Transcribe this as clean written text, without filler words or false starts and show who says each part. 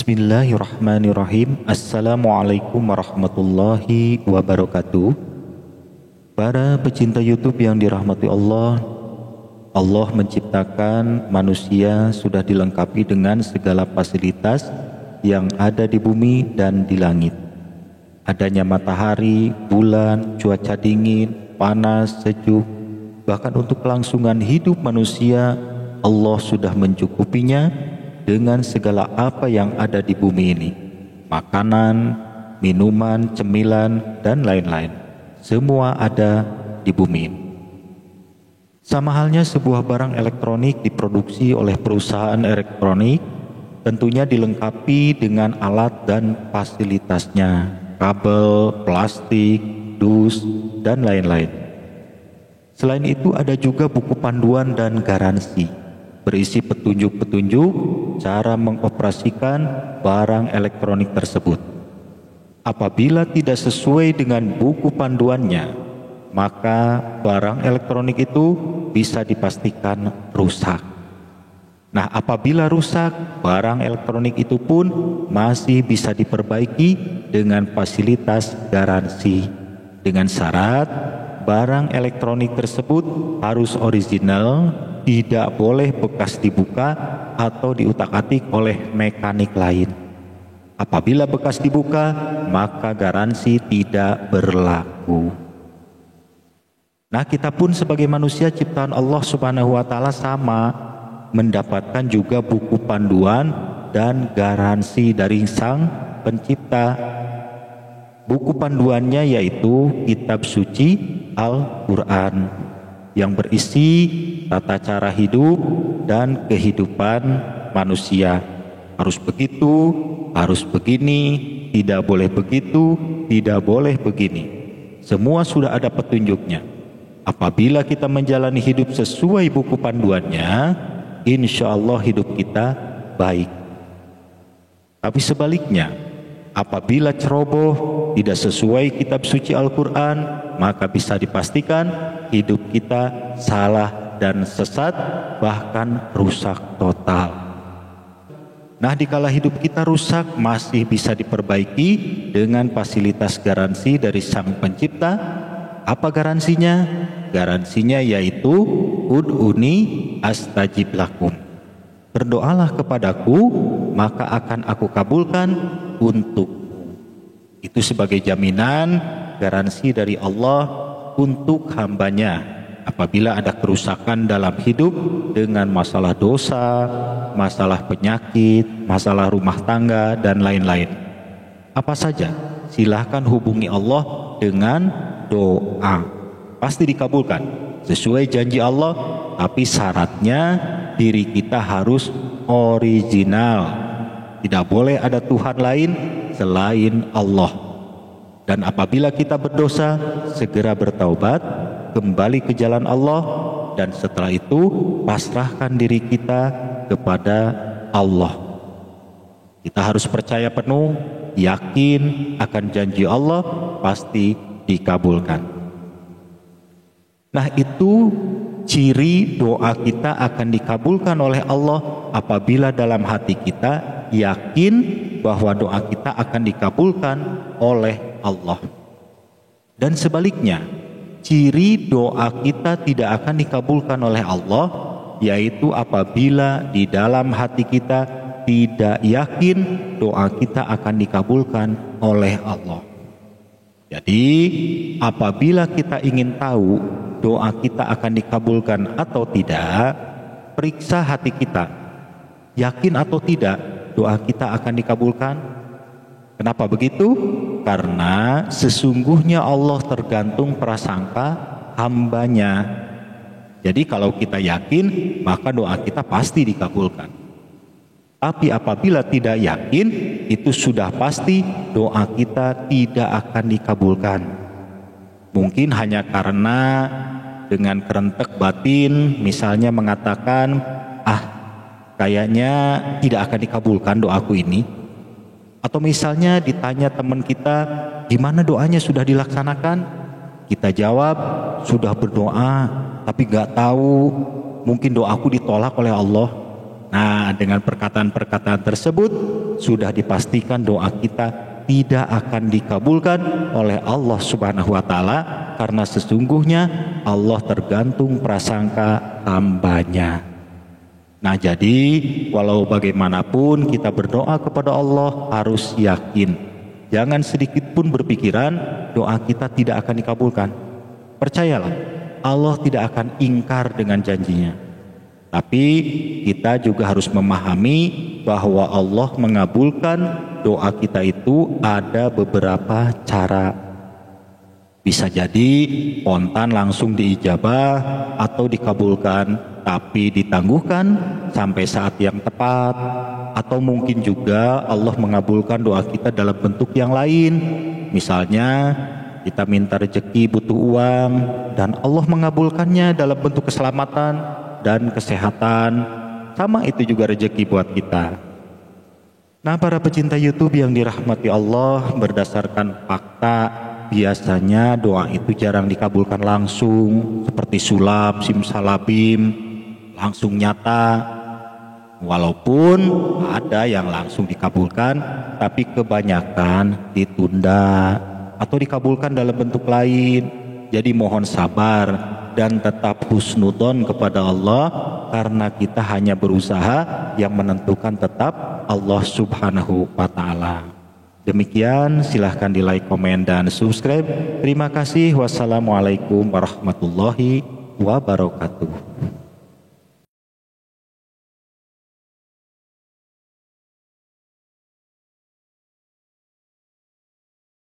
Speaker 1: Bismillahirrahmanirrahim. Assalamualaikum warahmatullahi wabarakatuh. Para pecinta YouTube yang dirahmati Allah, Allah menciptakan manusia sudah dilengkapi dengan segala fasilitas yang ada di bumi dan di langit. Adanya matahari, bulan, cuaca dingin, panas, sejuk, bahkan untuk kelangsungan hidup manusia, Allah sudah mencukupinya dengan segala apa yang ada di bumi ini. Makanan, minuman, cemilan, dan lain-lain. Semua ada di bumi ini. Sama halnya sebuah barang elektronik diproduksi oleh perusahaan elektronik, tentunya dilengkapi dengan alat dan fasilitasnya, kabel, plastik, dus, dan lain-lain. Selain itu ada juga buku panduan dan garansi, berisi petunjuk-petunjuk cara mengoperasikan barang elektronik tersebut. Apabila tidak sesuai dengan buku panduannya, maka barang elektronik itu bisa dipastikan rusak. Nah, apabila rusak, barang elektronik itu pun masih bisa diperbaiki dengan fasilitas garansi, dengan syarat barang elektronik tersebut harus original, tidak boleh bekas dibuka atau diutak-atik oleh mekanik lain. Apabila bekas dibuka, maka garansi tidak berlaku. Nah, kita pun sebagai manusia ciptaan Allah Subhanahu wa taala sama, mendapatkan juga buku panduan dan garansi dari Sang Pencipta. Buku panduannya yaitu kitab suci Al-Quran yang berisi tata cara hidup dan kehidupan manusia. Harus begitu, harus begini, tidak boleh begitu, tidak boleh begini. Semua sudah ada petunjuknya. Apabila kita menjalani hidup sesuai buku panduannya, insya Allah hidup kita baik. Tapi sebaliknya, apabila ceroboh, tidak sesuai kitab suci Al-Quran, maka bisa dipastikan hidup kita salah dan sesat, bahkan rusak total. Nah, dikala hidup kita rusak, masih bisa diperbaiki dengan fasilitas garansi dari Sang Pencipta. Apa garansinya? Garansinya yaitu ud'uni astajib lakum. Berdoalah kepadaku, maka akan aku kabulkan untukmu. Itu sebagai jaminan garansi dari Allah untuk hambanya apabila ada kerusakan dalam hidup dengan masalah dosa, masalah penyakit, masalah rumah tangga, dan lain-lain. Apa saja, silahkan hubungi Allah dengan doa. Pasti dikabulkan sesuai janji Allah, tapi syaratnya diri kita harus original. Tidak boleh ada Tuhan lain selain Allah. Dan apabila kita berdosa, segera bertaubat, kembali ke jalan Allah, dan setelah itu pasrahkan diri kita kepada Allah. Kita harus percaya penuh, yakin akan janji Allah pasti dikabulkan. Nah, itu ciri doa kita akan dikabulkan oleh Allah apabila dalam hati kita yakin bahwa doa kita akan dikabulkan oleh Allah. Dan sebaliknya, ciri doa kita tidak akan dikabulkan oleh Allah, yaitu apabila di dalam hati kita tidak yakin doa kita akan dikabulkan oleh Allah. Jadi, apabila kita ingin tahu doa kita akan dikabulkan atau tidak, periksa hati kita. Yakin atau tidak doa kita akan dikabulkan? Kenapa begitu? Karena sesungguhnya Allah tergantung prasangka hambanya. Jadi kalau kita yakin, maka doa kita pasti dikabulkan. Tapi apabila tidak yakin, itu sudah pasti doa kita tidak akan dikabulkan. Mungkin hanya karena dengan kerentek batin, misalnya mengatakan, kayaknya tidak akan dikabulkan doaku ini. Atau misalnya ditanya teman kita, gimana doanya sudah dilaksanakan? Kita jawab, sudah berdoa, tapi gak tahu, mungkin doaku ditolak oleh Allah. Nah, dengan perkataan-perkataan tersebut sudah dipastikan doa kita tidak akan dikabulkan oleh Allah Subhanahu wa taala, karena sesungguhnya Allah tergantung prasangka hambanya. Nah, jadi walau bagaimanapun kita berdoa kepada Allah harus yakin. Jangan sedikit pun berpikiran doa kita tidak akan dikabulkan. Percayalah, Allah tidak akan ingkar dengan janjinya. Tapi kita juga harus memahami bahwa Allah mengabulkan doa kita itu ada beberapa cara. Bisa jadi spontan langsung diijabah atau dikabulkan, tapi ditangguhkan sampai saat yang tepat. Atau mungkin juga Allah mengabulkan doa kita dalam bentuk yang lain. Misalnya kita minta rezeki, butuh uang, dan Allah mengabulkannya dalam bentuk keselamatan dan kesehatan. Sama itu juga rezeki buat kita. Nah, para pecinta YouTube yang dirahmati Allah, berdasarkan fakta biasanya doa itu jarang dikabulkan langsung, seperti sulap, simsalabim, langsung nyata. Walaupun ada yang langsung dikabulkan, tapi kebanyakan ditunda atau dikabulkan dalam bentuk lain. Jadi mohon sabar dan tetap husnudon kepada Allah, karena kita hanya berusaha, yang menentukan tetap Allah Subhanahu wa taala. Demikian, silahkan di like, komen, dan subscribe. Terima kasih. Wassalamualaikum warahmatullahi wabarakatuh.